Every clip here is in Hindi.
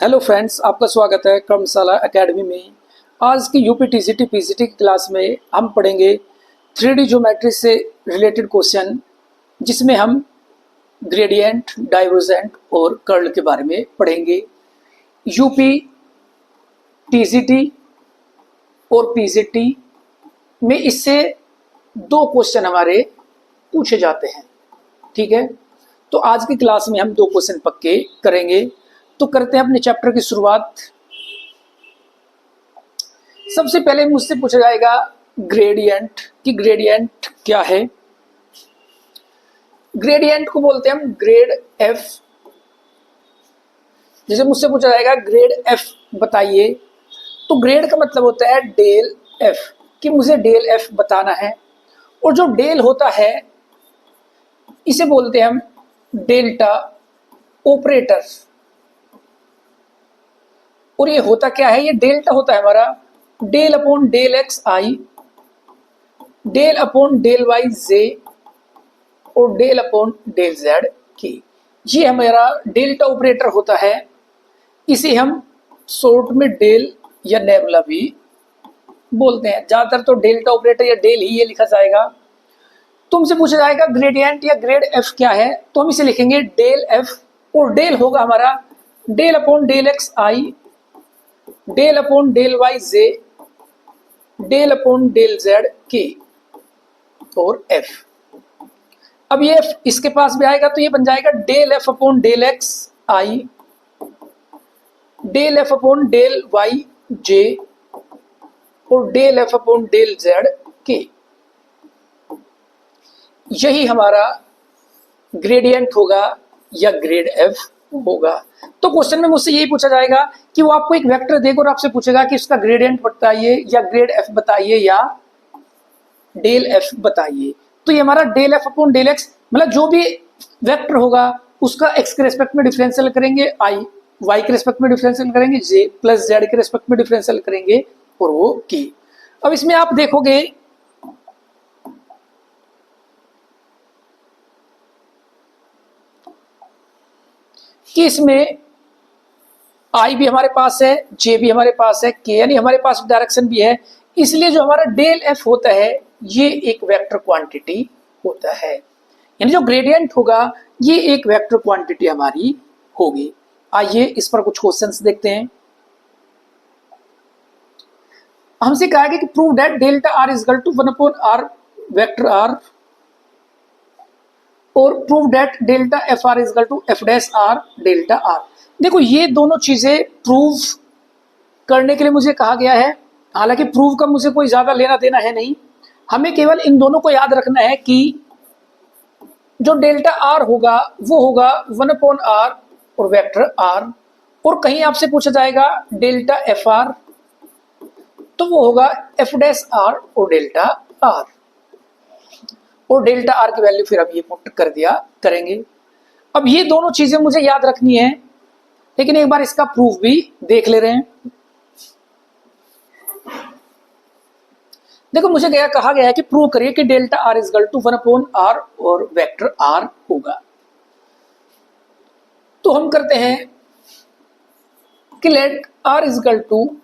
हेलो फ्रेंड्स, आपका स्वागत है कर्मशाला एकेडमी में। आज की यूपी टीजीटी पीजीटी की क्लास में हम पढ़ेंगे 3D ज्योमेट्री से रिलेटेड क्वेश्चन, जिसमें हम ग्रेडियंट, डाइवर्जेंट और कर्ल के बारे में पढ़ेंगे। यूपी टीजीटी और पीजीटी में इससे दो क्वेश्चन हमारे पूछे जाते हैं, ठीक है। तो आज की क्लास में हम दो क्वेश्चन पक्के करेंगे। तो करते हैं अपने चैप्टर की शुरुआत। सबसे पहले मुझसे पूछा जाएगा ग्रेडियंट कि ग्रेडियंट क्या है। ग्रेडियंट को बोलते हैं हम ग्रेड एफ। जैसे मुझसे पूछा जाएगा ग्रेड एफ बताइए, तो ग्रेड का मतलब होता है डेल एफ, कि मुझे डेल एफ बताना है। और जो डेल होता है इसे बोलते हैं हम डेल्टा ऑपरेटर। और ये होता क्या है, ये डेल्टा होता है हमारा डेल अपॉन डेल एक्स आई, डेल अपॉन डेल वाई जे और डेल अपॉन डेल जेड के। ये हमारा डेल्टा ऑपरेटर होता है। इसे हम शॉर्ट में डेल या नेबुला भी बोलते हैं। ज्यादातर तो डेल्टा ऑपरेटर या डेल ही ये लिखा जाएगा। तुमसे पूछा जाएगा ग्रेडियंट या ग्रेड एफ क्या है, तो हम इसे लिखेंगे डेल एफ। और डेल होगा हमारा डेल अपॉन डेल एक्स आई, del upon del Y j, del upon del Z के और एफ। अब ये इसके पास भी आएगा तो ये बन जाएगा del F upon del x आई, del F upon del Y जे और del F upon del Z k. यही हमारा ग्रेडियंट होगा या ग्रेड एफ होगा। तो क्वेश्चन में मुझसे यही पूछा जाएगा कि वो आपको एक वेक्टर देगा और आपसे पूछेगा कि इसका ग्रेडियंट बताइए या ग्रेड एफ बताइए या डेल एफ बताइए। तो ये हमारा del F upon del x, मतलब जो भी वेक्टर होगा उसका एक्स के रेस्पेक्ट में डिफरेंशियल करेंगे आई, वाई के रेस्पेक्ट में डिफरेंशियल करेंगे जे, प्लस जेड के रेस्पेक्ट में डिफरेंशियल करेंगे और वो के। अब इसमें आप देखोगे कि इसमें आई भी हमारे पास है, जे भी हमारे पास है, के यानी हमारे पास डायरेक्शन भी है। इसलिए जो हमारा डेल एफ होता है ये एक वेक्टर क्वांटिटी होता है, यानी जो ग्रेडियंट होगा ये एक वेक्टर क्वांटिटी हमारी होगी। आइए इस पर कुछ क्वेश्चंस देखते हैं। हमसे कहा गया कि prove that delta are is equal to 1 upon R vector R और prove that delta F R is equal to F dash R delta R. देखो ये दोनों चीजें प्रूव करने के लिए मुझे कहा गया है। हालांकि प्रूव का मुझे कोई ज्यादा लेना देना है नहीं, हमें केवल इन दोनों को याद रखना है कि जो डेल्टा आर होगा वो होगा 1 अपॉन आर और वेक्टर आर। और कहीं आपसे पूछा जाएगा डेल्टा एफ आर, तो वो होगा एफ डैश आर और डेल्टा आर। और डेल्टा आर की वैल्यू फिर अब ये पुट कर दिया करेंगे। अब ये दोनों चीजें मुझे याद रखनी है, लेकिन एक बार इसका प्रूफ भी देख ले रहे हैं। देखो मुझे कहा गया है कि प्रूव करिए कि delta are is equal to 1 upon r और वेक्टर आर होगा। तो हम करते हैं कि let r is equal to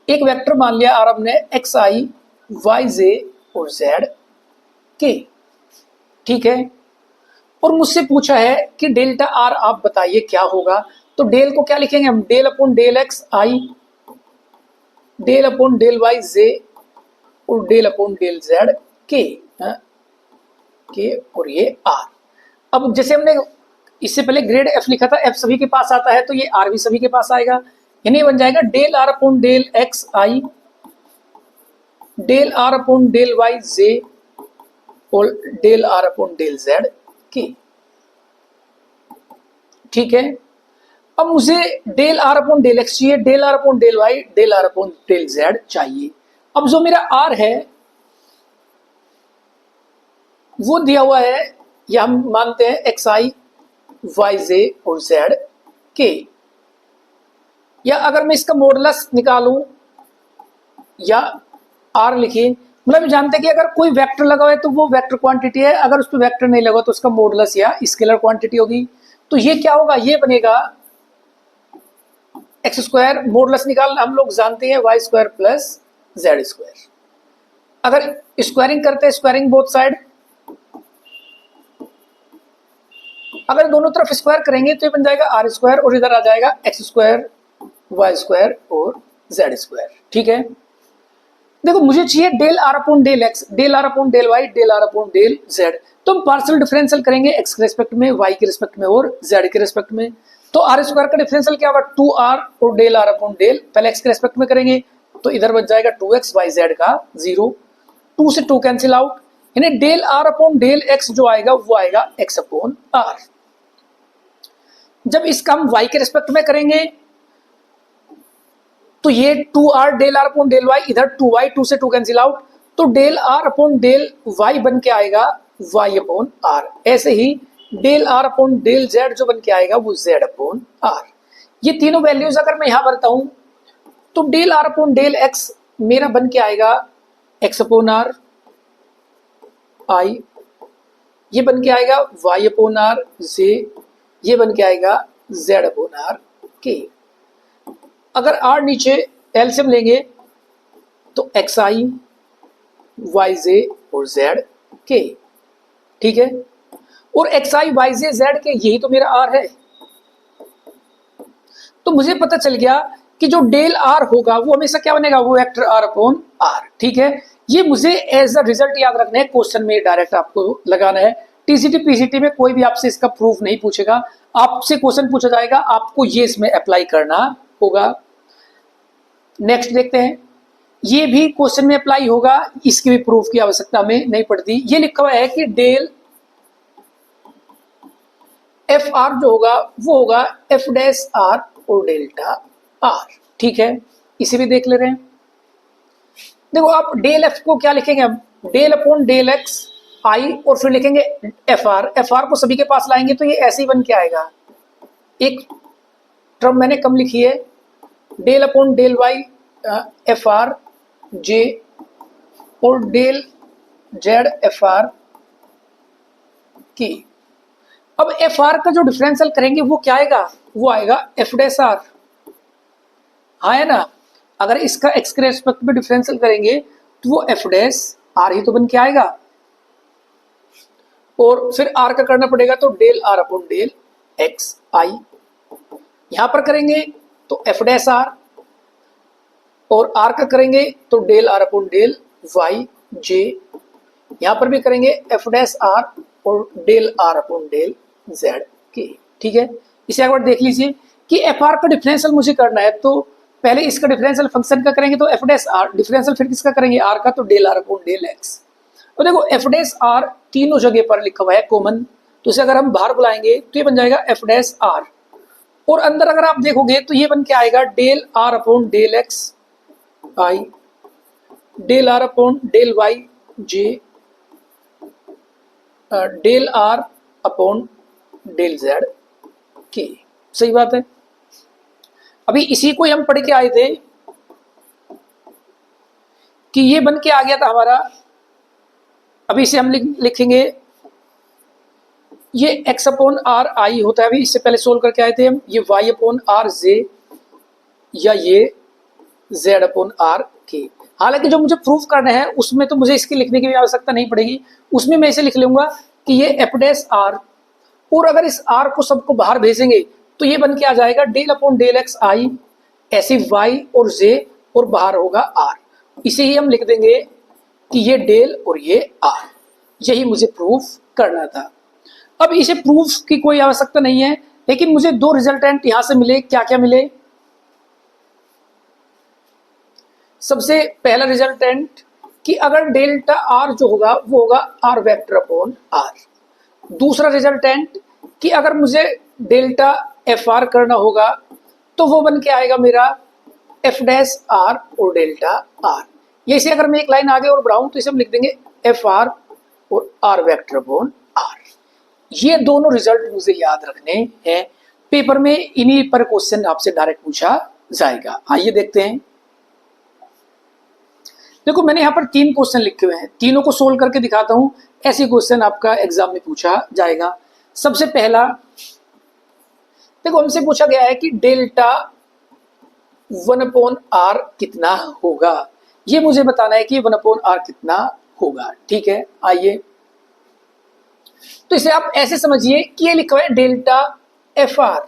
एक वेक्टर मान लिया आर हमने एक्स आई वाई जे और जेड के, ठीक है। और मुझसे पूछा है कि डेल्टा आर आप बताइए क्या होगा। तो डेल को क्या लिखेंगे हम, डेल अपॉन डेल एक्स आई, डेल अपॉन डेल वाई जे और डेल अपॉन डेल जेड के और ये आर। अब जैसे हमने इससे पहले ग्रेड एफ लिखा था, एफ सभी के पास आता है तो ये आर भी सभी के पास आएगा, यानी बन जाएगा del are upon del x I, del are upon del Y जे और del are upon del Z के, ठीक है। अब मुझे del are upon del X चाहिए, del are upon del Y, del are upon del Z चाहिए। अब जो मेरा आर है वो दिया हुआ है, या हम मानते हैं एक्स आई वाई जे और जेड के। या अगर मैं इसका मॉडुलस निकालूं या आर लिखिए, मतलब जानते हैं कि अगर कोई वेक्टर लगा हुआ है तो वो वेक्टर क्वांटिटी है, अगर उस पर वेक्टर नहीं लगा तो उसका मॉडुलस या स्केलर क्वांटिटी होगी। तो ये क्या होगा, ये बनेगा एक्स स्क्वायर मॉडुलस निकालना हम लोग जानते हैं y square plus z square. अगर स्क्वायरिंग करते हैं, स्क्वायरिंग बोथ साइड, अगर दोनों तरफ स्क्वायर करेंगे तो ये बन जाएगा आर स्क्वायर और इधर आ जाएगा एक्स स्क्वायर वाई स्क्वायर और जेड स्क्वायर। ठीक है, देखो मुझे चाहिए del are upon del x, del are upon del Y, del are upon del z. तो हम पार्शियल डिफरेंशियल करेंगे एक्स के रिस्पेक्ट में, वाई के रिस्पेक्ट में और जेड के रिस्पेक्ट में। तो आर स्क्वायर का डिफरेंशियल क्या होगा, 2r और डेल आर अपॉन डेल, पहले एक्स के रिस्पेक्ट में करेंगे तो इधर बच जाएगा 2x वाई जेड का 0, 2 से 2 कैंसिल आउट, यानी del are upon del x जो आएगा वो आएगा एक्स अपॉन आर। जब इसका हम y के रिस्पेक्ट में करेंगे तो ये 2r del are upon del Y, इधर 2y, 2 से 2 कैंसिल आउट, तो del are upon del Y बन के आएगा y अपॉन आर। ऐसे ही del are upon del Z जो बन के आएगा वो z अपॉन आर। ये तीनों वैल्यूज अगर मैं यहां भरता हूं तो del are upon del x मेरा बन के आएगा x अपॉन आर आई, ये बन के आएगा y अपॉन आर जे, ये बन के आएगा z अपॉन आर के। अगर r नीचे एलसीएम लेंगे तो एक्स आई वाई जे और जेड के। ठीक है, और एक्स आई वाई जे जेड के यही तो मेरा r है। तो मुझे पता चल गया कि जो डेल r होगा वो हमेशा क्या बनेगा, वो वेक्टर r अपॉन r। ठीक है, ये मुझे एज अ रिजल्ट याद रखना है, क्वेश्चन में डायरेक्ट आपको लगाना है। टीसीटी पीसीटी में कोई भी आपसे इसका प्रूफ नहीं पूछेगा, आपसे क्वेश्चन पूछा जाएगा, आपको ये इसमें अप्लाई करना होगा। नेक्स्ट देखते हैं, ये भी क्वेश्चन में अप्लाई होगा, इसके भी प्रूफ की आवश्यकता हमें नहीं पड़ती। ये लिखा हुआ है कि डेल एफ आर जो होगा वो होगा एफ डैश आर और डेल्टा आर। ठीक है, इसे भी देख ले रहे हैं। देखो आप डेल एफ को क्या लिखेंगे, हम डेल अपॉन डेल एक्स आई और फिर लिखेंगे एफ आर। एफ आर को सभी के पास लाएंगे तो ये ऐसे ही बन के आएगा। एक टर्म मैंने कम लिखी है, del upon del y f r j और डेल जेड एफ आर की। अब एफ आर का जो डिफरेंशियल करेंगे वो क्या आएगा, वो आएगा एफ डैश आर। हाँ है ना, अगर इसका एक्स के रेस्पेक्ट में डिफरेंशियल करेंगे तो वो एफ डैश आर ही तो बन के आएगा, और फिर आर का करना पड़ेगा तो del are upon del x I. यहां पर करेंगे तो एफ डैश आर, और आर का करेंगे तो del are upon del Y J. यहां पर भी करेंगे एफ डैश आर और del are upon del Z के। ठीक है, इसे एक बार देख लीजिए कि एफ आर का डिफरेंशियल मुझे करना है, तो पहले इसका डिफरेंशियल फंक्शन का करेंगे तो एफ डैश आर, डिफरेंशियल फिर किसका करेंगे, आर का, तो del are upon del x. और देखो एफ डैश आर तीनों जगह पर लिखा हुआ है कॉमन, तो इसे अगर हम बाहर बुलाएंगे तो ये बन जाएगा एफ डैश आर, और अंदर अगर आप देखोगे तो ये बन के आएगा del are upon del x I, del are upon del Y j, del are upon del Z के। सही बात है। अभी इसी को हम पढ़ के आए थे कि ये बन के आ गया था हमारा। अभी इसे हम लिखेंगे, ये x अपॉन आर आई होता है, अभी इससे पहले सोल्व करके आए थे हम, ये y अपॉन आर जे या ये z अपॉन आर के। हालांकि जो मुझे प्रूफ करना है उसमें तो मुझे इसकी लिखने की भी आवश्यकता नहीं पड़ेगी, उसमें मैं इसे लिख लूंगा कि ये एफ डैश आर, और अगर इस आर को सबको बाहर भेजेंगे तो ये बन के आ जाएगा डेल अपॉन डेल एक्स आई, ऐसे y और z और बाहर होगा r। इसे ही हम लिख देंगे कि ये डेल और ये r। यही मुझे प्रूफ करना था। अब इसे प्रूफ की कोई आवश्यकता नहीं है, लेकिन मुझे दो रिजल्टेंट यहां से मिले। क्या क्या मिले, सबसे पहला रिजल्टेंट कि अगर डेल्टा आर जो होगा वो होगा आर वेक्टर अपॉन आर। दूसरा रिजल्टेंट कि अगर मुझे डेल्टा एफ आर करना होगा तो वो बन के आएगा मेरा एफ डैश आर और डेल्टा आर। ये इसे अगर मैं एक लाइन आगे और बढ़ाऊं तो इसे हम लिख देंगे एफ आर और आर वेक्टर अपॉन आर। ये दोनों रिजल्ट मुझे याद रखने हैं, पेपर में इन्हीं पर क्वेश्चन आपसे डायरेक्ट पूछा जाएगा। आइए देखते हैं। देखो मैंने यहाँ पर 3 क्वेश्चन लिखे हुए हैं, तीनों को सोल्व करके दिखाता हूं, ऐसे क्वेश्चन आपका एग्जाम में पूछा जाएगा। सबसे पहला देखो हमसे पूछा गया है कि डेल्टा 1/r कितना होगा, ये मुझे बताना है कि 1/r कितना होगा। ठीक है, आइए तो इसे आप ऐसे समझिए कि ये लिखा है डेल्टा एफ आर।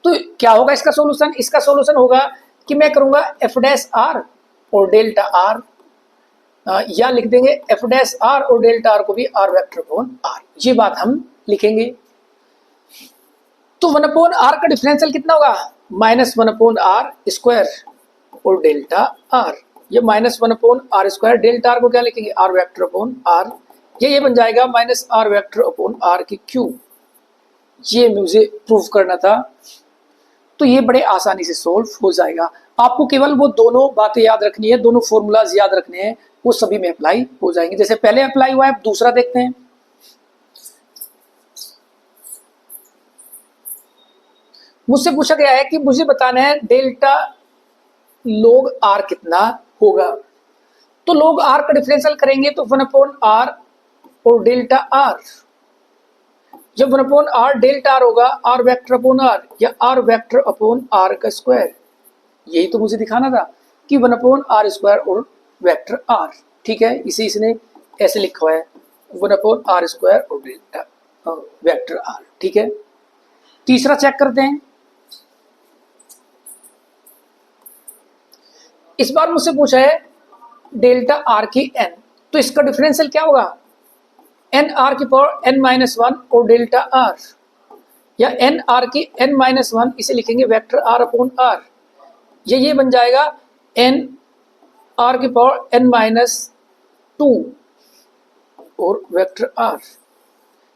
तो क्या होगा इसका सॉल्यूशन, इसका सॉल्यूशन होगा कि मैं करूंगा एफ डैश आर और डेल्टा आर, या लिख देंगे एफ डैश आर और डेल्टा आर को भी आर वेक्टर अपॉन आर, ये बात हम लिखेंगे। तो 1/r का डिफरेंशियल कितना होगा, -1/r स्क्वायर और डेल्टा आर, ये -1/r स्क्वायर, डेल्टा आर को क्या लिखेंगे आर वेक्टर अपॉन आर, ये बन जाएगा -r वेक्टर अपॉन आर की क्यूब। ये मुझे प्रूव करना था, तो ये बड़े आसानी से सोल्व हो जाएगा। आपको केवल वो दोनों बातें याद रखनी है, दोनों फॉर्मूलाज याद रखने हैं, वो सभी में अप्लाई हो जाएंगे। जैसे पहले अप्लाई हुआ है, अब दूसरा देखते हैं। मुझसे पूछा गया है कि मुझे बताना है डेल्टा log r कितना होगा। तो log r का डिफरेंशियल करेंगे तो 1/r और डेल्टा r, जब 1/r डेल्टा r होगा r वेक्टर अपॉन r या r वेक्टर अपॉन r का स्क्वायर, यही तो मुझे दिखाना था कि 1/r स्क्वायर और वेक्टर r। ठीक है, इसे इसने ऐसे लिखा हुआ है 1/r स्क्वायर और डेल्टा वेक्टर r। ठीक है, तीसरा चेक करते हैं। इस बार मुझसे पूछा है डेल्टा आर की एन, तो इसका डिफरेंशियल क्या होगा, एन आर की पावर n-1 और डेल्टा आर, या एन आर की n-1, इसे लिखेंगे वेक्टर आर अपॉन आर, ये बन जाएगा एन आर की पावर n-2 और वेक्टर आर,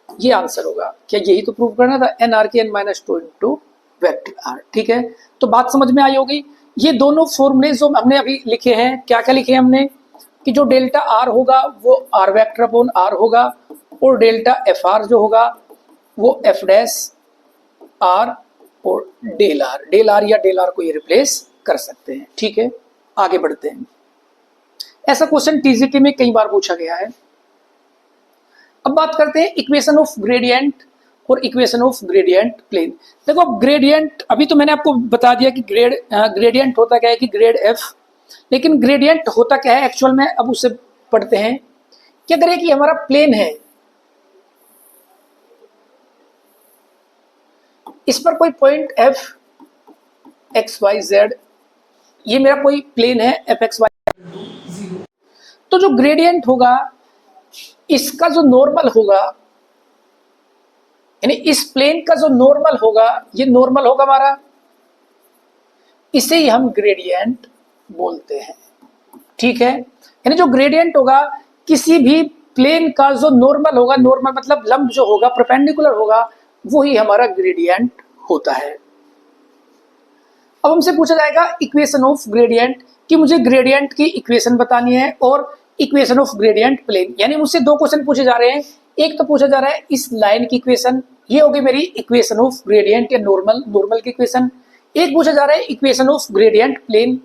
ये आंसर होगा। क्या यही तो प्रूव करना था, एन आर की n-2 इंटू वेक्टर आर। ठीक है, तो बात समझ में आई होगी। ये दोनों फॉर्मूले जो हमने अभी लिखे हैं, क्या क्या लिखे हैं हमने, कि जो डेल्टा आर होगा वो आर वेक्टर अपॉन आर होगा, और डेल्टा एफ आर जो होगा वो एफ डैश आर और डेल आर या डेल आर को ये रिप्लेस कर सकते हैं। ठीक है, आगे बढ़ते हैं। ऐसा क्वेश्चन टीजीटी में कई बार पूछा गया है। अब बात करते हैं इक्वेशन ऑफ ग्रेडियंट और इक्वेशन ऑफ ग्रेडियंट प्लेन। देखो ग्रेडियंट, अभी तो मैंने आपको बता दिया कि ग्रेडियंट होता क्या है कि ग्रेड एफ, लेकिन ग्रेडियंट होता क्या है एक्चुअल में, अब उसे पढ़ते हैं। क्या करें कि हमारा प्लेन है, इस पर कोई point f x y z, ये मेरा कोई प्लेन है एफ एक्स वाई, तो जो ग्रेडियंट होगा इसका जो नॉर्मल होगा, यानी इस प्लेन का जो नॉर्मल होगा, ये नॉर्मल होगा हमारा, इसे ही हम ग्रेडियंट बोलते हैं। ठीक है, यानी जो ग्रेडियंट होगा किसी भी प्लेन का जो नॉर्मल होगा, नॉर्मल मतलब लंब जो होगा, परपेंडिकुलर होगा, वो ही हमारा ग्रेडियंट होता है। अब हमसे पूछा जाएगा इक्वेशन ऑफ ग्रेडियंट, कि मुझे ग्रेडियंट की इक्वेशन बतानी है और इक्वेशन ऑफ ग्रेडियंट प्लेन, यानी मुझसे दो क्वेश्चन पूछे जा रहे हैं। एक तो पूछा जा रहा है इस लाइन की इक्वेशन, ये होगी मेरी इक्वेशन ऑफ ग्रेडियंट या नॉर्मल की इक्वेशन। एक पूछा जा रहा है इक्वेशन ऑफ ग्रेडियंट प्लेन,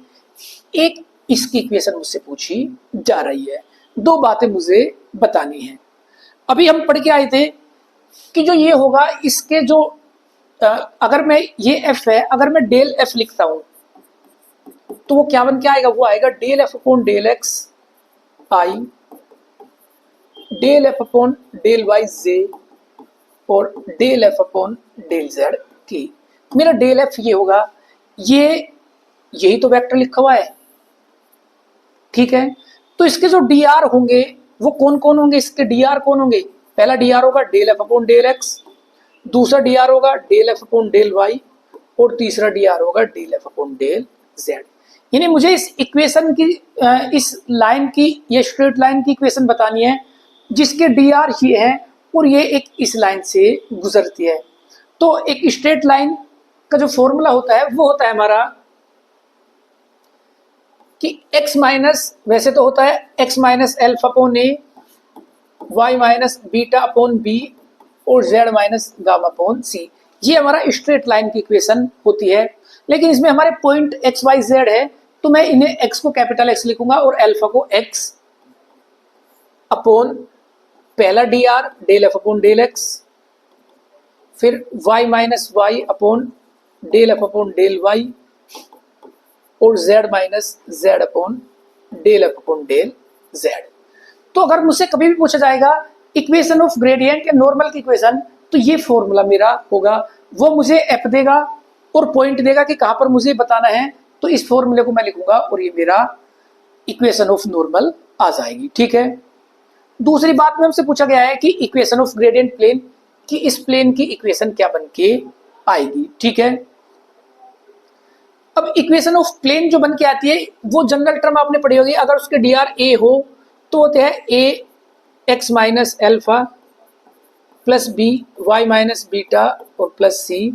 एक इसकी इक्वेशन मुझसे पूछी जा रही है। दो बातें मुझे बतानी है। अभी हम पढ़ के आए थे कि जो ये होगा इसके जो अगर मैं ये एफ है, अगर मैं डेल एफ लिखता हूं तो वो क्या बन के आएगा, वो आएगा del F upon del x आई, del F upon del Y जे और del F upon del Z की। मेरा डेल एफ ये होगा, ये यही तो वेक्टर लिखा हुआ है। ठीक है, तो इसके जो डी आर होंगे वो कौन कौन होंगे, इसके डी आर कौन होंगे, पहला डी आर होगा del F upon del x, दूसरा डी आर होगा del F upon del Y और तीसरा डी आर होगा del F upon del z. यानी मुझे इस इक्वेशन की इस लाइन की, ये स्ट्रेट लाइन की इक्वेशन बतानी है जिसके डी आर ये है और ये एक इस लाइन से गुजरती है। तो एक स्ट्रेट लाइन का जो फॉर्मूला होता है वो होता है हमारा कि x माइनस, वैसे तो होता है x minus alpha upon a, y minus beta upon b और z minus gamma upon c. ये हमारा स्ट्रेट लाइन की इक्वेशन होती है, लेकिन इसमें हमारे पॉइंट x y z है, तो मैं इन्हें x को कैपिटल X लिखूंगा और अल्फा को x अपॉन पहला d r del F upon del x, फिर y minus y upon del F upon del Y और z minus z upon del F upon del z. तो अगर मुझसे कभी भी पूछा जाएगा इक्वेशन ऑफ ग्रेडियंट या नॉर्मल की इक्वेशन, तो ये फॉर्मूला मेरा होगा, वो मुझे एफ देगा और पॉइंट देगा कि कहां पर मुझे बताना है, तो इस फॉर्मूले को मैं लिखूंगा और ये मेरा इक्वेशन ऑफ नॉर्मल आ जाएगी। ठीक है। दूसरी बात में हमसे पूछा गया है कि इक्वेशन ऑफ ग्रेडियंट प्लेन कि इस प्लेन की इक्वेशन क्या बन के आएगी। ठीक है। अब इक्वेशन ऑफ प्लेन जो बन के आती है वो जनरल टर्म आपने पढ़ी होगी, अगर उसके डी आर ए हो तो होते हैं A X minus alpha plus B Y minus beta और plus C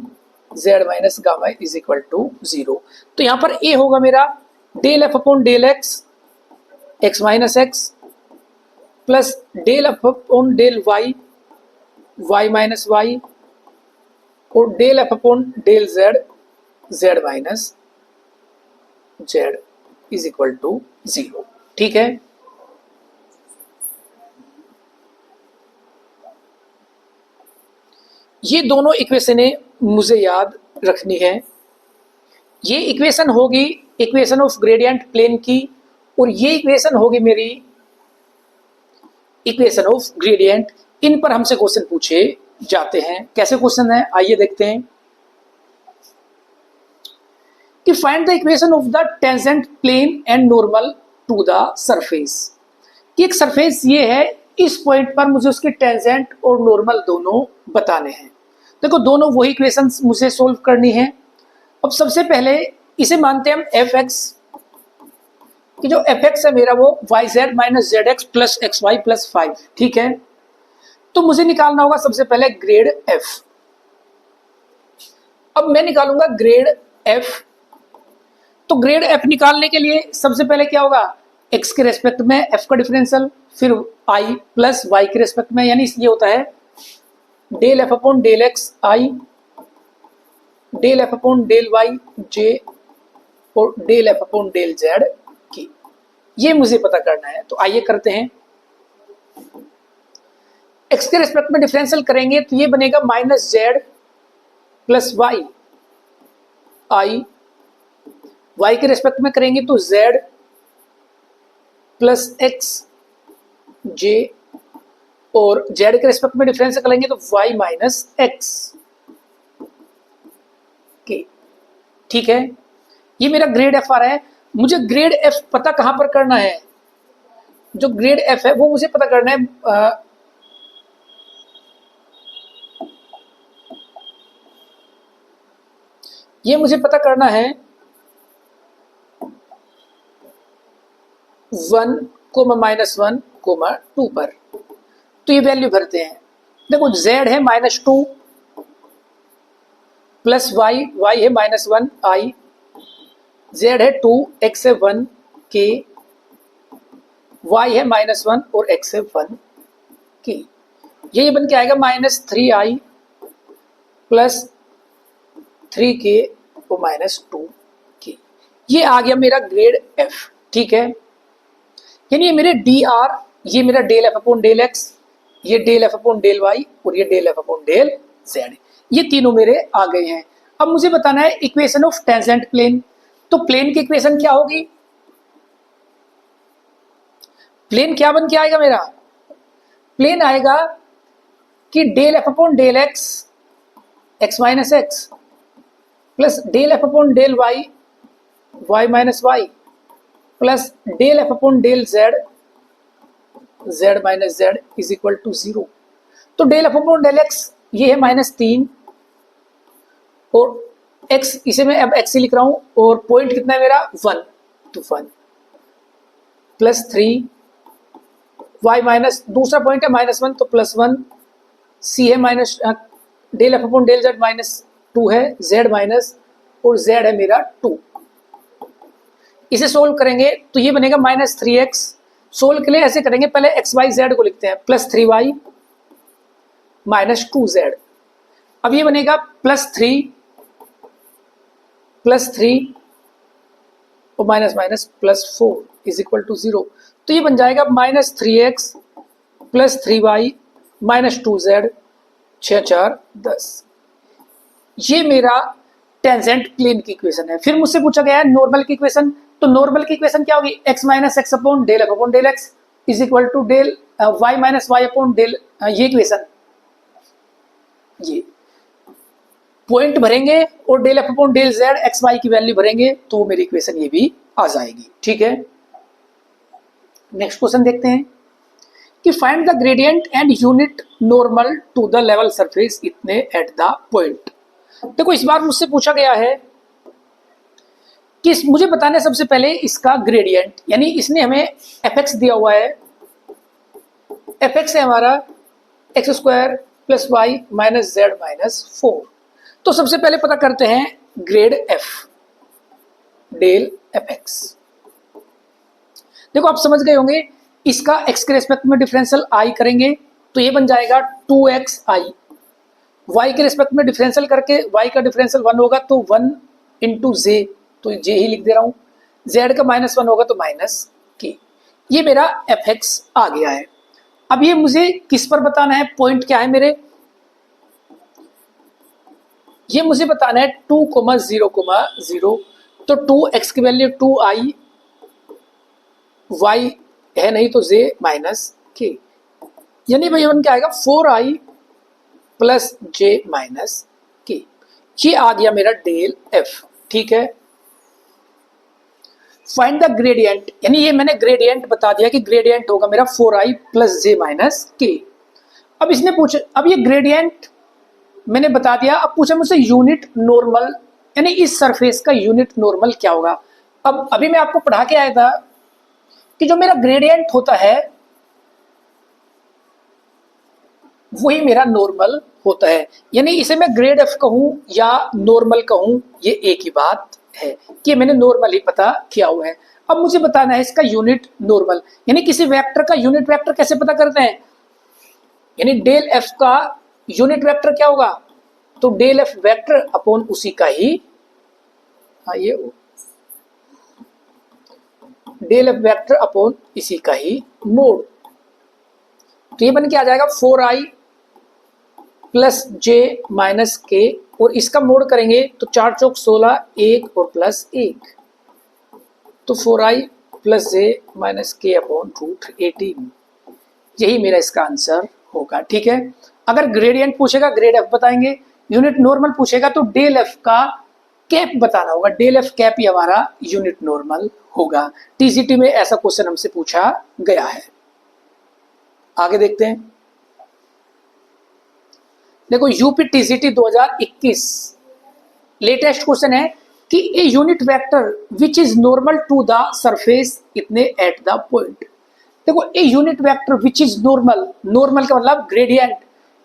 Z minus gamma is equal to 0। तो यहां पर ए होगा मेरा del F upon del x x minus x plus del F upon del Y Y minus Y और del F upon del Z Z minus Z is equal to 0। ठीक है। ये दोनों इक्वेशनें मुझे याद रखनी है। ये इक्वेशन होगी इक्वेशन ऑफ ग्रेडियंट प्लेन की और ये इक्वेशन होगी मेरी इक्वेशन ऑफ ग्रेडियंट। इन पर हमसे क्वेश्चन पूछे जाते हैं। कैसे क्वेश्चन है आइए देखते हैं कि find the equation of the tangent plane and normal to the surface. कि एक सरफेस ये है, इस पॉइंट पर मुझे उसके टेंजेंट और नॉर्मल दोनों बताने हैं। देखो दोनों वही इक्वेशंस मुझे सोल्व करनी है। अब सबसे पहले इसे मानते हैं हम एफ एक्स, कि जो एफ एक्स है मेरा वो y z minus z x plus x y plus 5। ठीक है। तो मुझे निकालना होगा सबसे पहले ग्रेड एफ। अब मैं निकालूंगा ग्रेड एफ। तो ग्रेड एफ निकालने के लिए सबसे पहले क्या होगा, एक्स के रेस्पेक्ट में एफ का डिफरेंशियल, फिर आई प्लस वाई के रेस्पेक्ट में, यानी ये होता है del F upon del x आई del F upon del Y जे और del F upon del Z की। ये मुझे पता करना है। तो आइए करते हैं। एक्स के रेस्पेक्ट में डिफरेंशियल करेंगे तो ये बनेगा माइनस जेड प्लस वाई आई, वाई के रेस्पेक्ट में करेंगे तो जेड प्लस एक्स जे और जेड के रेस्पेक्ट में डिफरेंस करेंगे तो वाई माइनस एक्स के। ठीक है। ये मेरा ग्रेड एफ आ रहा है। मुझे ग्रेड एफ पता कहां पर करना है, जो ग्रेड एफ है वो मुझे पता करना है ये मुझे पता करना है 1,-1,2 पर। तो ये वैल्यू भरते हैं। देखो z है -2 प्लस वाई, वाई है -1 आई, z है 2 x है 1 k, y है -1 और x है 1 k। ये बन के आएगा -3i प्लस 3k और -2k। ये आ गया मेरा ग्रेड f। ठीक है। यानी ये मेरे डी आर, ये मेरा del F upon del x, ये del F upon del Y और ये del F upon del Z, ये तीनों मेरे आ गए हैं। अब मुझे बताना है इक्वेशन ऑफ टेंजेंट प्लेन। तो प्लेन की इक्वेशन क्या होगी, प्लेन क्या बन के आएगा मेरा, प्लेन आएगा कि del F upon del x x minus x plus del F upon del Y Y minus y plus del F upon del Z Z minus Z is equal to 0। तो del F upon del x ये है -3 और एक्स, इसे मैं अब एक्स ही लिख रहा हूं और पॉइंट कितना है मेरा 1 तो 1 प्लस 3 वाई माइनस दूसरा पॉइंट है -1 तो +1 सी है minus del F upon del z -2 है जेड माइनस और जेड है मेरा 2। इसे सोल्व करेंगे तो ये बनेगा -3x। सोल्व के लिए ऐसे करेंगे, पहले एक्स वाई जेड को लिखते हैं +3y -2z। अब ये बनेगा +3 और minus minus +4 is equal to 0। तो ये बन जाएगा -3x +3y -2z 6 4 10। ये मेरा टेंजेंट प्लेन की इक्वेशन है। फिर मुझसे पूछा गया है नॉर्मल की इक्वेशन, तो नॉर्मल की इक्वेशन क्या होगी, x minus x upon del F upon del x is equal to del y minus y upon del, ये इक्वेशन, ये पॉइंट भरेंगे और del F upon del z x y की वैल्यू भरेंगे तो मेरी इक्वेशन ये भी आ जाएगी। ठीक है, नेक्स्ट क्वेश्चन देखते हैं कि find the gradient and unit normal to the level surface इतने एट द पॉइंट। देखो इस बार मुझसे पूछा गया है कि मुझे बताना है सबसे पहले इसका ग्रेडियंट, यानी इसने हमें एफ एक्स दिया हुआ है, एफ एक्स है हमारा x square plus y minus z minus 4। तो सबसे पहले पता करते हैं grad f, del f x. देखो आप समझ गए होंगे, इसका एक्स के रेस्पेक्ट में डिफरेंशियल आई करेंगे तो ये बन जाएगा 2x आई, y के रेस्पेक्ट में डिफरेंशियल करके y का डिफरेंशियल 1 होगा तो 1 इंटू जे, तो जे ही लिख दे रहा हूं, z का -1 होगा तो माइनस के। ये मेरा एफ एक्स आ गया है। अब ये मुझे किस पर बताना है, पॉइंट क्या है मेरे, ये मुझे बताना है 2,0,0, तो 2x की वैल्यू 2i, y है नहीं तो j माइनस के, यानी भाई बन क्या आएगा 4i प्लस j माइनस के। ये आ गया मेरा डेल f। ठीक है, फाइंड द ग्रेडियंट, यानी ये मैंने ग्रेडियंट बता दिया कि ग्रेडियंट होगा मेरा 4i प्लस j माइनस के। अब इसने पूछा, अब ये ग्रेडियंट मैंने बता दिया, अब पूछा मुझसे यूनिट नॉर्मल, यानी इस सरफेस का यूनिट नॉर्मल क्या होगा। अब अभी मैं आपको पढ़ा के आया था कि जो मेरा ग्रेडियंट होता है वही मेरा नॉर्मल होता है, यानी इसे मैं ग्रेड एफ कहूं या नॉर्मल कहूं ये एक ही बात है कि मैंने नॉर्मल ही पता किया हुआ है। अब मुझे बताना है इसका यूनिट नॉर्मल, यानी किसी वेक्टर का यूनिट वेक्टर कैसे पता करते हैं, यानी डेल एफ का यूनिट वेक्टर क्या होगा, तो डेल एफ वेक्टर अपॉन उसी का ही, ये डेल एफ वेक्टर अपॉन इसी का ही मोड, तो ये बन के आ जाएगा 4i प्लस j माइनस के, और इसका मोड करेंगे तो 4 चौक 16, 1 और प्लस 1, तो 4i प्लस j माइनस के अपॉन रूट 18, यही मेरा इसका आंसर होगा। ठीक है, अगर ग्रेडियंट पूछेगा ग्रेड एफ बताएंगे, यूनिट नॉर्मल पूछेगा तो डेल एफ का कैप बताना होगा, डेल एफ कैप ही हमारा यूनिट नॉर्मल होगा। टीसीटी में ऐसा क्वेश्चन हमसे पूछा गया है। आगे देखते हैं, देखो यूपी टीसीटी 2021 लेटेस्ट क्वेश्चन है कि a unit vector which is normal to the surface इतने एट द पॉइंट। देखो a unit vector which is normal, normal का मतलब ग्रेडियंट,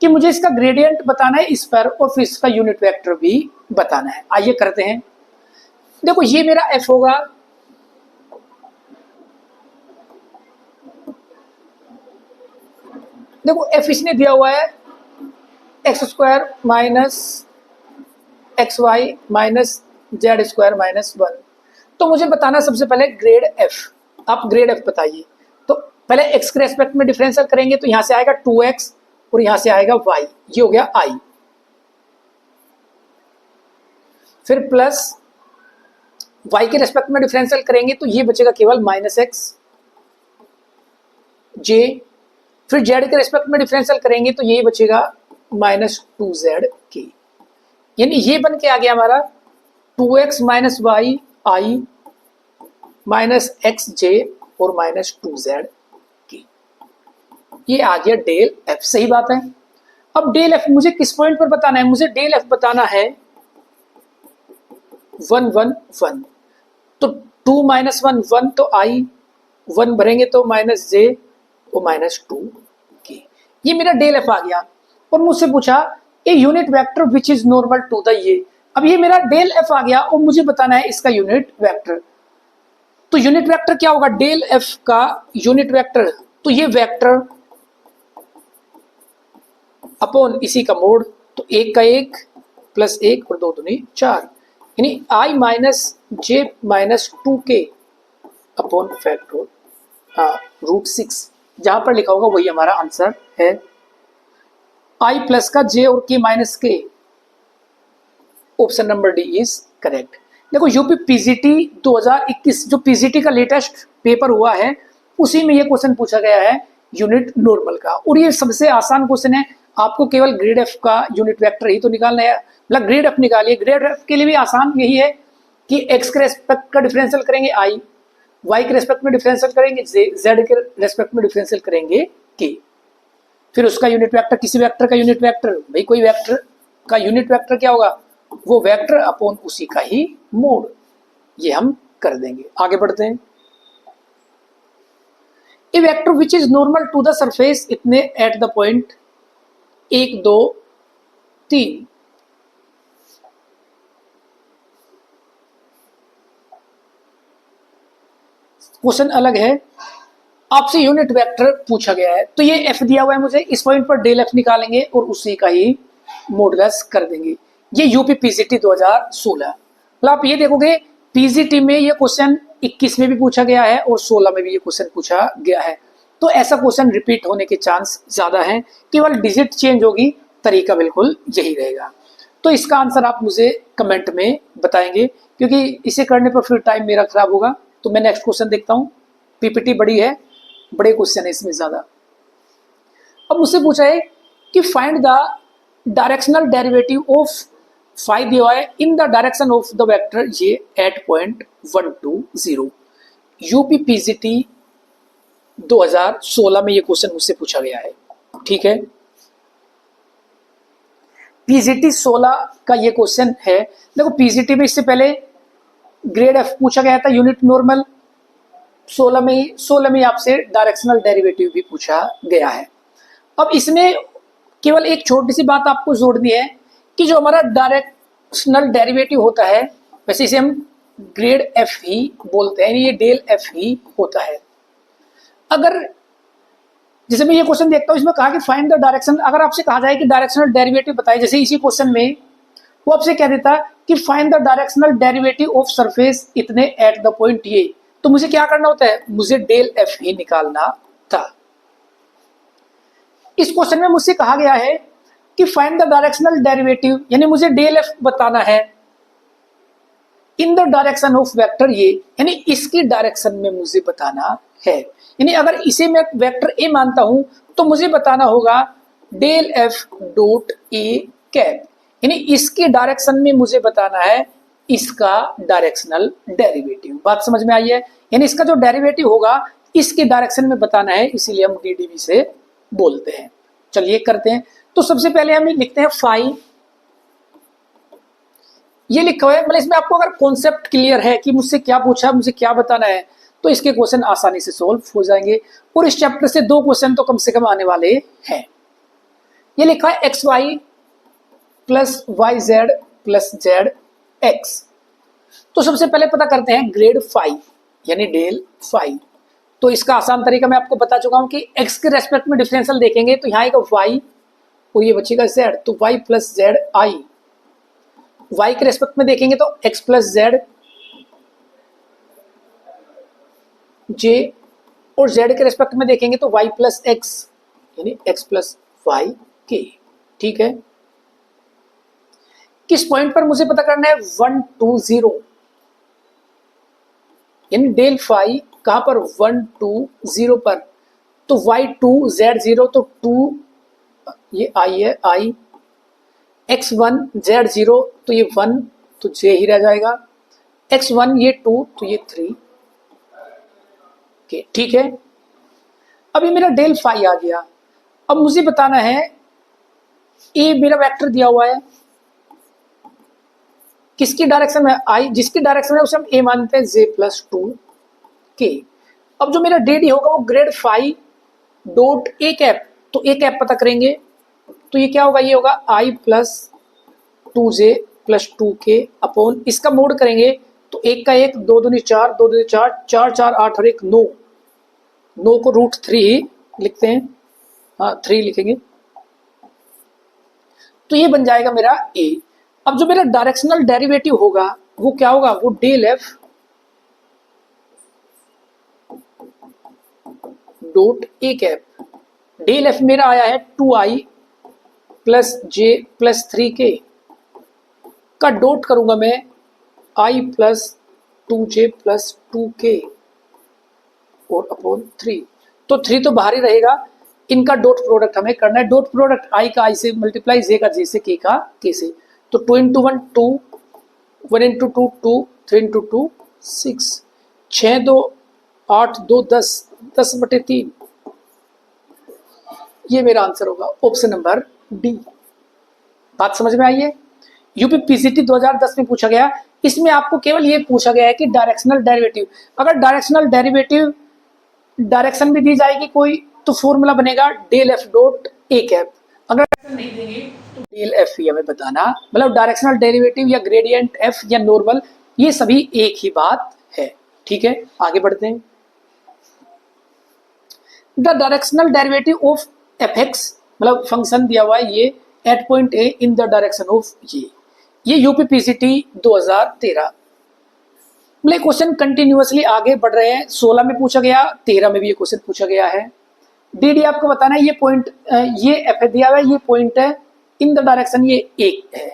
कि मुझे इसका ग्रेडियंट बताना है इस पर और फिर इसका यूनिट वेक्टर भी बताना है। आइए करते हैं, देखो ये मेरा एफ होगा, देखो एफ इसने दिया हुआ है x square minus x y minus z square minus 1, तो मुझे बताना सबसे पहले ग्रेड एफ। आप ग्रेड एफ बताइए, तो पहले एक्स के रेस्पेक्ट में डिफरेंशियल करेंगे तो यहां से आएगा 2x और यहां से आएगा y, ये हो गया i, फिर प्लस y के रेस्पेक्ट में डिफरेंशियल करेंगे तो ये बचेगा केवल माइनस एक्स जे, फिर z के रेस्पेक्ट में डिफरेंशियल करेंगे तो यही बचेगा माइनस 2z के, यानी ये बन के आ गया हमारा 2x माइनस वाई आई माइनस एक्स जे और माइनस 2z के, ये आ गया डेल एफ। सही बात है। अब डेल एफ मुझे किस पॉइंट पर बताना है, मुझे डेल एफ बताना है 1 1 1, तो 2 माइनस 1 1, तो आई 1 भरेंगे तो माइनस जे और माइनस 2 के, ये मेरा डेल एफ आ गया। और मुझसे पूछा a unit vector which is normal to the ये, अब ये मेरा डेल एफ आ गया और मुझे बताना है इसका यूनिट वेक्टर, तो यूनिट वेक्टर क्या होगा, डेल एफ का यूनिट वेक्टर, तो ये वेक्टर अपॉन इसी का मोड, तो 1 का 1 प्लस 1 और 2 दूनी 4, यानी आई माइनस जे माइनस 2 के अपॉन फैक्टर रूट 6, जहां पर लिखा होगा वही हमारा आंसर है। आई प्लस का जे और के माइनस के, option number D is correct. देखो यूपी पीजीटी 2021 जो पीजीटी का लेटेस्ट पेपर हुआ है उसी में ये क्वेश्चन पूछा गया है यूनिट नॉर्मल का, और ये सबसे आसान क्वेश्चन है। आपको केवल ग्रेड एफ का यूनिट वेक्टर ही तो निकालना है, मतलब ग्रेड एफ निकालिए। ग्रेड एफ के लिए भी आसान यही है कि एक्स के रेस्पेक्ट का डिफरेंशियल करेंगे आई, वाई के रेस्पेक्ट में डिफरेंशियल करेंगे जे, जेड के रेस्पेक्ट में डिफरेंशियल करेंगे के, फिर उसका यूनिट वेक्टर, किसी वेक्टर का यूनिट वेक्टर, भाई कोई वेक्टर का यूनिट वेक्टर क्या होगा, वो वेक्टर अपॉन उसी का ही मोड, ये हम कर देंगे। आगे बढ़ते हैं। A vector which is normal to the surface इतने एट द पॉइंट 1 2 3, क्वेश्चन अलग है, आपसे यूनिट वेक्टर पूछा गया है, तो ये एफ दिया हुआ है मुझे, इस पॉइंट पर डेल एफ निकालेंगे और उसी का ही मॉडुलस कर देंगे। ये यूपी पीजीटी 2016, मतलब आप ये देखोगे पीजीटी में ये क्वेश्चन 21 में भी पूछा गया है और 16 में भी ये क्वेश्चन पूछा गया है, तो ऐसा क्वेश्चन रिपीट होने के चांस ज्यादा है, केवल डिजिट चेंज होगी, तरीका बिल्कुल यही रहेगा। तो इसका आंसर आप मुझे कमेंट में बताएंगे, क्योंकि इसे करने पर फिर टाइम मेरा खराब होगा। तो मैं नेक्स्ट क्वेश्चन देखता हूँ, पीपीटी बड़ी है, बड़े क्वेश्चन है इसमें ज्यादा। अब मुझसे पूछा है कि find the directional derivative of 5 दिया है इन the direction of the vector ये एट पॉइंट 1 2 0। यूपी पीजीटी 2016 में ये क्वेश्चन मुझसे पूछा गया है, ठीक है। पीजीटी 16 का ये क्वेश्चन है। देखो पीजीटी में इससे पहले ग्रेड एफ पूछा गया था यूनिट नॉर्मल, 16 में आपसे डायरेक्शनल डेरिवेटिव भी पूछा गया है। अब इसमें केवल एक छोटी सी बात आपको जोड़नी है कि जो हमारा डायरेक्शनल डेरिवेटिव होता है, वैसे इसे हम ग्रेड एफ ही बोलते हैं, ये डेल एफ ही होता है। अगर जैसे मैं ये क्वेश्चन देखता हूँ, इसमें कहा कि फाइंड द डायरेक्शन, अगर आपसे कहा जाए कि डायरेक्शनल डेरिवेटिव बताइए, जैसे इसी क्वेश्चन में वो आपसे क्या देता कि find the directional derivative of surface इतने एट द पॉइंट ये, तो मुझे क्या करना होता है, मुझे डेल एफ ही निकालना था। इस क्वेश्चन में मुझसे कहा गया है कि फाइंड द डायरेक्शनल डेरिवेटिव, यानी मुझे डेल एफ बताना है इन द डायरेक्शन ऑफ वेक्टर ये, यानी इसकी डायरेक्शन में मुझे बताना है। यानी अगर इसे मैं वेक्टर ए मानता हूं तो मुझे बताना होगा del f dot a cap, यानी इसकी डायरेक्शन में मुझे बताना है इसका डायरेक्शनल डेरिवेटिव। बात समझ में आई है, यानी इसका जो डेरिवेटिव होगा इसके डायरेक्शन में बताना है, इसीलिए हम डीडीवी से बोलते हैं। चलिए करते हैं। तो सबसे पहले हम लिखते हैं फाई, ये लिखा हुआ है, मतलब इसमें आपको अगर कॉन्सेप्ट क्लियर है कि मुझसे क्या पूछा, मुझे क्या बताना है, तो इसके क्वेश्चन आसानी से सॉल्व हो जाएंगे। और इस चैप्टर से 2 क्वेश्चन तो कम से कम आने वाले हैं। ये लिखा है x y plus y z plus z x. तो सबसे पहले पता करते हैं ग्रेड फाई यानी डेल फाई। तो इसका आसान तरीका मैं आपको बता चुका हूं कि एक्स के रेस्पेक्ट में डिफरेंशियल देखेंगे तो यहाँ आएगा वाई और ये बचेगा जेड, तो y plus z i. Y के रेस्पेक्ट में देखेंगे तो एक्स प्लस जेड जे, और जेड के रेस्पेक्ट में देखेंगे तो वाई प्लस एक्स यानी एक्स प्लस वाई के। ठीक है, किस पॉइंट पर मुझे पता करना है 1 2 0, यानी डेल फाई कहां पर 1 2 0 पर, तो y2 z0 तो 2 ये आई है आई, x1 z0 तो ये 1 तो j ही रह जाएगा, x1 ये 2 तो ये 3 के। ठीक है, अभी मेरा डेल फाई आ गया। अब मुझे बताना है ए मेरा वेक्टर दिया हुआ है, किसकी डायरेक्शन में आई, जिसकी डायरेक्शन है उसे हम ए मानते हैं j प्लस 2 के। अब जो मेरा डी होगा वो grad phi dot a cap, तो ए कैप पता करेंगे तो ये क्या होगा, ये होगा I plus 2j plus 2k upon इसका मोड करेंगे तो 1 का 1 2 दूनी 4 2 दूनी 4 4 4 8 और 1 9, 9 को रूट 3 ही लिखते हैं, हाँ 3 लिखेंगे, तो ये बन जाएगा मेरा ए। अब जो मेरा डायरेक्शनल डेरिवेटिव होगा वो क्या होगा, वो del f dot a cap. Del f मेरा आया है 2i प्लस जे प्लस 3k का डॉट करूंगा मैं i plus 2j plus 2k और अपॉन 3। तो 3 तो बाहर ही रहेगा, इनका डॉट प्रोडक्ट हमें करना है। डॉट प्रोडक्ट i का i से मल्टीप्लाई, j का j से, k का k से। तो 2 इंटू 1 2, 1 इंटू 2 2, 3 इंटू 2 6, 6 2 8 2 10, 10/3। ये मेरा आंसर होगा ऑप्शन नंबर डी। बात समझ में आई है? यूपी पीसीटी 2010 में पूछा गया, इसमें आपको केवल ये पूछा गया है कि डायरेक्शनल डेरिवेटिव, अगर डायरेक्शनल डेरिवेटिव डायरेक्शन भी दी जाएगी कोई, तो फॉर्मूला बनेगा del f dot a cap. अगर डायरेक्शन नहीं देंगे तो डेल एफ ही हमें बताना, मतलब डायरेक्शनल डेरिवेटिव या ग्रेडियंट एफ या नॉर्मल, ये सभी एक ही बात है। ठीक है, आगे बढ़ते हैं। The directional derivative of f x, मतलब फंक्शन दिया हुआ है ये at point a in the direction of ये यूपी पीसीटी 2013। मतलब क्वेश्चन कंटिन्यूअसली आगे बढ़ रहे हैं। 16 में पूछा गया, 13 में भी ये क्वेश्चन पूछा गया है। डी आपको बताना है, ये पॉइंट, ये एफ दिया हुआ है, ये पॉइंट है इन द डायरेक्शन, ये एक है,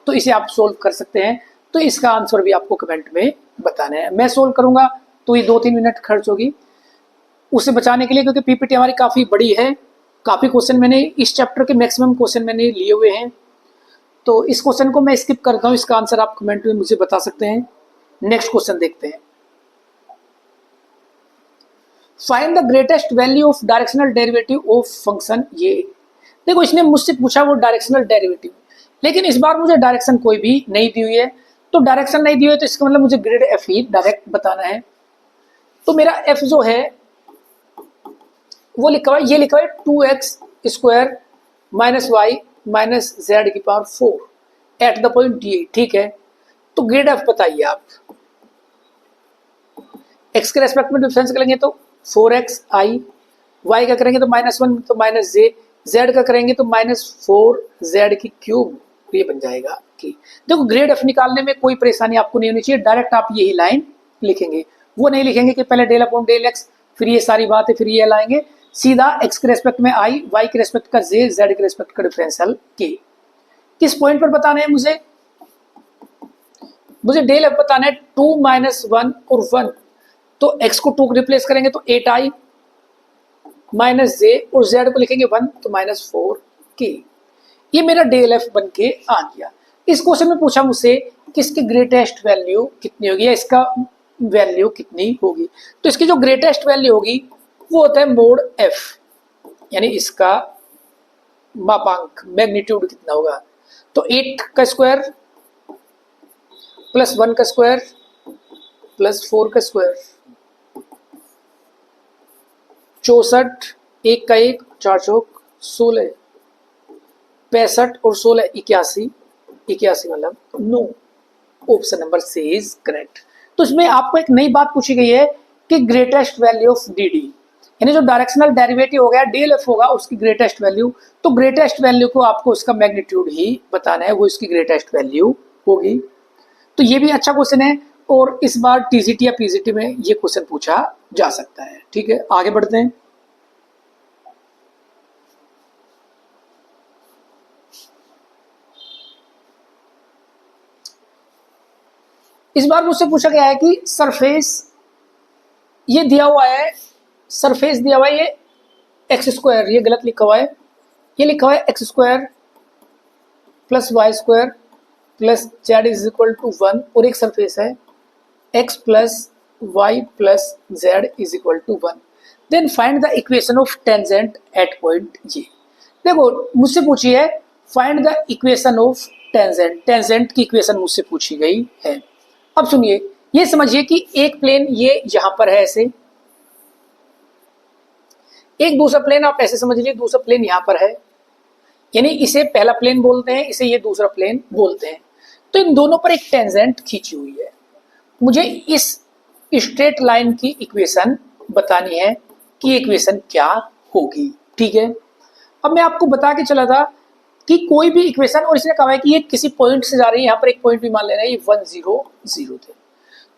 तो इसे आप सोल्व कर सकते हैं। तो इसका आंसर भी आपको कमेंट में बताना है। मैं सोल्व करूंगा तो ये 2-3 मिनट खर्च होगी उसे बचाने के लिए, क्योंकि पीपीटी हमारी काफ़ी बड़ी है, काफ़ी क्वेश्चन मैंने इस चैप्टर के मैक्सिमम क्वेश्चन मैंने लिए हुए हैं। तो इस क्वेश्चन को मैं स्किप करता हूँ, इसका आंसर आप कमेंट में मुझे बता सकते हैं। नेक्स्ट क्वेश्चन देखते हैं। Find the greatest value of directional derivative of function ये। देखो, इसने मुझसे पूछा वो डायरेक्शनल डेरिवेटिव, लेकिन इस बार मुझे डायरेक्शन कोई भी नहीं दी हुई है। तो डायरेक्शन नहीं दी हुई है तो इसका मतलब मुझे ग्रेड एफ ही डायरेक्ट बताना है। तो मेरा एफ जो है वो लिखा हुआ है, ये लिखा हुआ है 2x² minus Y minus Z की power 4 at the point D. ठीक है, तो ग्रेड एफ बताइए आप। एक्स के रेस्पेक्ट में डिफरेंस करेंगे तो 4xi, y का करेंगे तो -1 तो -j, z का करेंगे तो -4z की क्यूब, ये बन जाएगा कि। देखो, ग्रेड एफ निकालने में कोई परेशानी आपको नहीं होनी चाहिए, डायरेक्ट आप यही लाइन लिखेंगे। वो नहीं लिखेंगे कि पहले डेल अपॉन डेल एक्स, फिर ये सारी बातें, फिर ये लाएंगे। सीधा एक्स के रेस्पेक्ट में i, y के रेस्पेक्ट का j, z के रेस्पेक्ट का डिफरेंशियल k। किस पॉइंट पर बताना है मुझे डेल एफ बताना है 2 - 1 और 1। तो x को 2 रिप्लेस करेंगे तो 8i माइनस जे, और z को लिखेंगे 1 तो -4k। ये मेरा डेल एफ बन के आ गया। इस क्वेश्चन में पूछा मुझसे कि इसकी ग्रेटेस्ट वैल्यू कितनी होगी या इसका वैल्यू कितनी होगी। तो इसकी जो ग्रेटेस्ट वैल्यू होगी वो होता है मोड एफ, यानी इसका मापांक, मैग्नीट्यूड कितना होगा। तो 8 का स्क्वायर प्लस 1 का स्क्वायर प्लस 4 का स्क्वायर, 64, 1 का 1, 4 चौक 16, 65 और 16 81, 81 मतलब 9। Option number c is correct. तो इसमें आपको एक नई बात पूछी गई है कि greatest value of D D, यानी जो डायरेक्शनल डेरिवेटिव हो गया डेल एफ होगा उसकी ग्रेटेस्ट वैल्यू। तो ग्रेटेस्ट वैल्यू को आपको उसका मैग्नीट्यूड ही बताना है, वो इसकी ग्रेटेस्ट वैल्यू होगी। तो ये भी अच्छा क्वेश्चन है, और इस बार टीजीटी या पीजीटी में ये क्वेश्चन पूछा जा सकता है। ठीक है, आगे बढ़ते हैं। इस बार मुझसे पूछा गया है कि सरफेस ये दिया हुआ है, सरफेस दिया हुआ है ये x², ये गलत लिखा हुआ है, ये लिखा हुआ है x² plus y² plus z is equal to 1, और एक सरफेस है x plus y plus z is equal to 1। Then find the equation of tangent at point J। देखो, मुझसे पूछी है find the equation of tangent, tangent की इक्वेशन मुझसे पूछी गई है। अब सुनिए, ये समझिए कि एक प्लेन ये यहां पर है ऐसे, एक दूसरा प्लेन आप ऐसे समझ लीजिए, दूसरा प्लेन यहां पर है, यानी इसे पहला प्लेन बोलते हैं, इसे ये दूसरा प्लेन बोलते हैं। तो इन दोनों पर एक टेंजेंट खींची हुई है। मुझे इस स्ट्रेट लाइन की इक्वेशन बतानी है कि इक्वेशन क्या होगी। ठीक है, अब मैं आपको बता के चला था कि कोई भी इक्वेशन, और इसने कहा है कि ये किसी पॉइंट से जा रही है, यहाँ पर एक पॉइंट भी मान लेना है, ये 1 0 0 थे।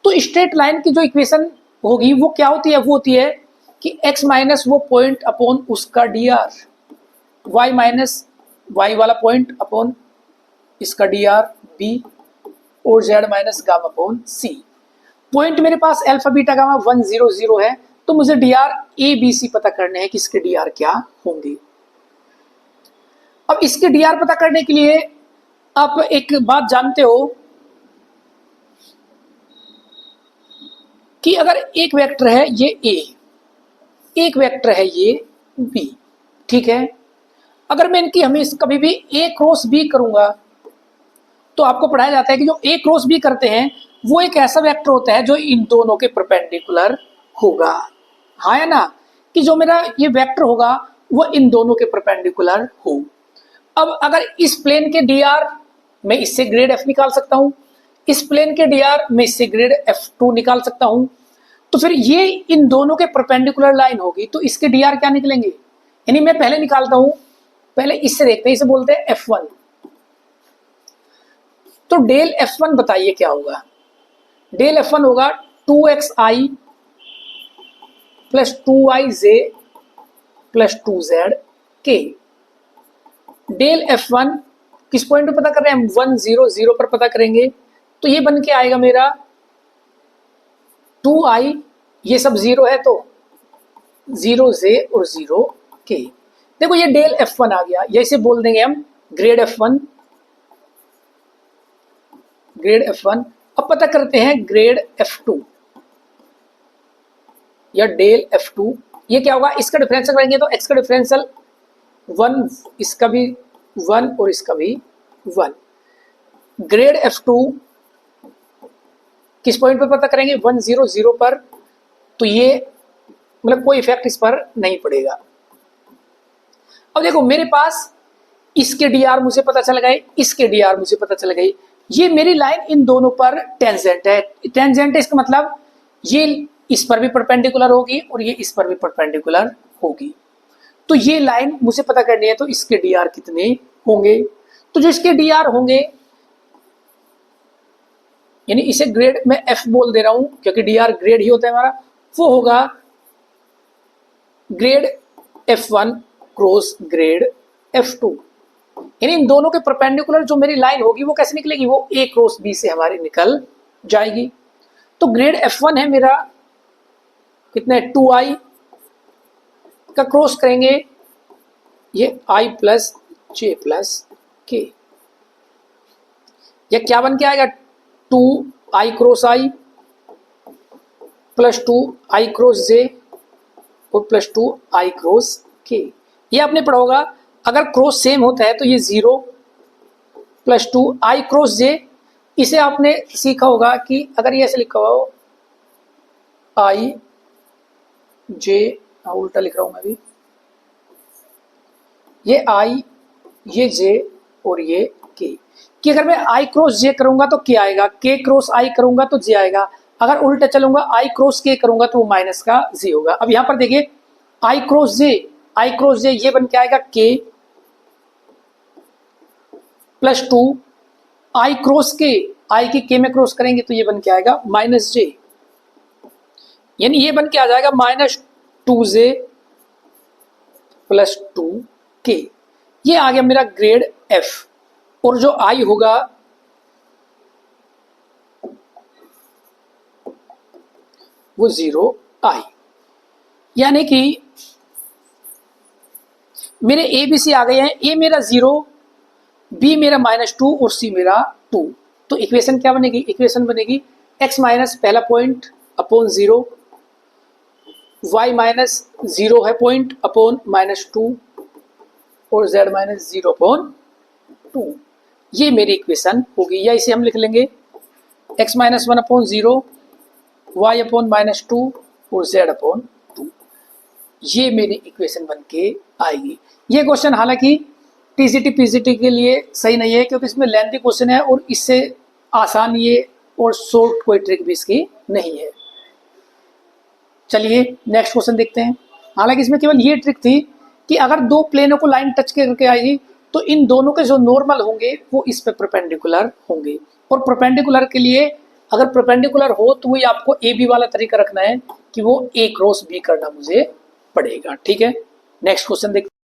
तो स्ट्रेट लाइन की जो इक्वेशन होगी वो क्या होती है, वो होती है कि x माइनस वो पॉइंट अपॉन उसका dr, y माइनस y वाला पॉइंट अपॉन इसका dr b, और z माइनस गामा अपॉन सी। पॉइंट मेरे पास अल्फा बीटा गामा 1 0 0 है, तो मुझे dr ए बी सी पता करने हैं कि इसके dr क्या होंगे। अब इसके dr पता करने के लिए आप एक बात जानते हो कि अगर एक वेक्टर है ये a, एक वेक्टर है ये b, ठीक है। अगर मैं इनकी हमेशा कभी भी a क्रॉस b करूंगा तो आपको पढ़ाया जाता है कि जो a क्रॉस b करते हैं वो एक ऐसा वेक्टर होता है जो इन दोनों के परपेंडिकुलर होगा। हाँ है ना, कि जो मेरा ये वेक्टर होगा वो इन दोनों के परपेंडिकुलर हो। अब अगर इस प्लेन के dr मैं इससे ग्रेड f निकाल सकता हूं, इस प्लेन के dr मैं इससे ग्रेड f2 निकाल सकता हूं, तो फिर ये इन दोनों के परपेंडिकुलर लाइन होगी, तो इसके dr क्या निकलेंगे। यानी मैं पहले निकालता हूं, पहले इससे देखते हैं, इसे बोलते हैं f1। तो डेल f1 बताइए क्या होगा। डेल f1 होगा 2xi plus 2yj plus 2zk। Del f1 किस पॉइंट पे पता कर रहे हैं हम, 1 0 0 पर पता करेंगे, तो ये बन के आएगा मेरा 2i, ये सब 0 है तो 0j और 0k। देखो ये डेल f1 आ गया, ये इसे बोल देंगे हम ग्रेड f1, ग्रेड f1। अब पता करते हैं ग्रेड f2 या डेल f2, ये क्या होगा, इसका डिफरेंशियल करेंगे तो x का डिफरेंशियल 1, इसका भी 1 और इसका भी 1। ग्रेड f2 किस पॉइंट पर पता करेंगे, 1 0 0 पर, तो ये मतलब कोई इफेक्ट इस पर नहीं पड़ेगा। अब देखो मेरे पास इसके dr मुझे पता चल गए, इसके dr मुझे पता चल गई, ये मेरी लाइन इन दोनों पर टेंजेंट है। टेंजेंट है इसका मतलब ये इस पर भी परपेंडिकुलर होगी और ये इस पर भी परपेंडिकुलर होगी, तो ये लाइन मुझे पता करनी है, तो इसके dr कितने होंगे। तो जो इसके dr होंगे, यानी इसे ग्रेड में f बोल दे रहा हूं क्योंकि dr ग्रेड ही होता है हमारा, वो होगा grade f1 cross grade f2। यानी इन दोनों के परपेंडिकुलर जो मेरी लाइन होगी वो कैसे निकलेगी, वो a क्रॉस b से हमारी निकल जाएगी। तो ग्रेड f1 है मेरा कितने, 2i का क्रॉस करेंगे ये i plus j plus k, ये क्या बन के आएगा, 2i cross i plus 2i cross j और प्लस 2i क्रॉस k। ये आपने पढ़ा होगा, अगर क्रॉस सेम होता है तो ये 0 प्लस 2i क्रॉस j। इसे आपने सीखा होगा कि अगर ये ऐसे लिखा हुआ हो i j, उल्टा लिख रहा हूं मैं भी, ये i ये j और ये k, कि अगर मैं i क्रॉस j करूंगा तो k आएगा, k क्रॉस i करूंगा तो j आएगा, अगर उल्टा चलूंगा i क्रॉस k करूंगा तो वो माइनस का j होगा। अब यहां पर देखिए i क्रॉस j ये बन के आएगा k plus 2 i cross k, i की k में क्रॉस करेंगे तो ये बन के आएगा माइनस j, यानी ये बन के आ जाएगा माइनस 2j प्लस 2k। ये आ गया मेरा ग्रेड f, और जो i होगा वो 0i, यानी कि मेरे ए बी सी आ गए हैं, ए मेरा 0, बी मेरा -2 और सी मेरा 2। तो इक्वेशन क्या बनेगी, इक्वेशन बनेगी x माइनस पहला पॉइंट अपॉन 0, y माइनस 0 है पॉइंट अपॉन -2 और z माइनस 0 अपॉन 2। ये मेरी इक्वेशन होगी, या इसे हम लिख लेंगे x minus 1 upon 0, y upon -2 और z अपॉन 2। ये मेरी इक्वेशन बन के आएगी। ये क्वेश्चन हालांकि टीजीटी पीजीटी के लिए सही नहीं है क्योंकि इसमें लेंथी क्वेश्चन है और इससे आसान ये और शॉर्ट कोई ट्रिक भी इसकी नहीं है। चलिए नेक्स्ट क्वेश्चन देखते हैं। हालांकि इसमें केवल ये ट्रिक थी कि अगर दो प्लेनों को लाइन टच करके आएगी तो इन दोनों के जो नॉर्मल होंगे वो इस पे परपेंडिकुलर होंगे, और परपेंडिकुलर के लिए अगर परपेंडिकुलर हो तो वही आपको ए बी वाला तरीका रखना है कि वो ए क्रॉस बी करना मुझे पड़ेगा। ठीक है, नेक्स्ट क्वेश्चन देखते हैं।